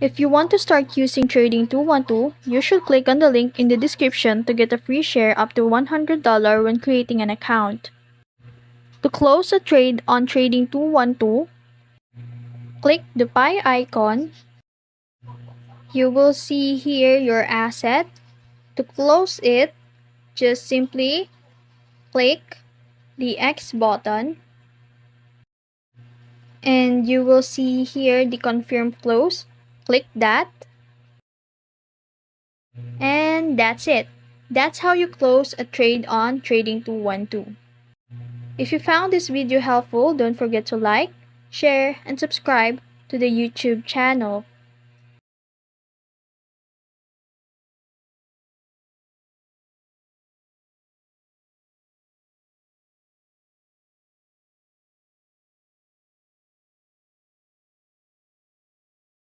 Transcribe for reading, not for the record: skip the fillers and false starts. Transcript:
If you want to start using Trading212, you should click on the link in the description to get a free share up to $100 when creating an account. To close a trade on Trading212, click the pie icon. You will see here your asset. To close it, just simply click the X button and you will see here the confirm close. Click that and that's it. That's how you close a trade on Trading212. If you found this video helpful, don't forget to like, share, and subscribe to the YouTube channel.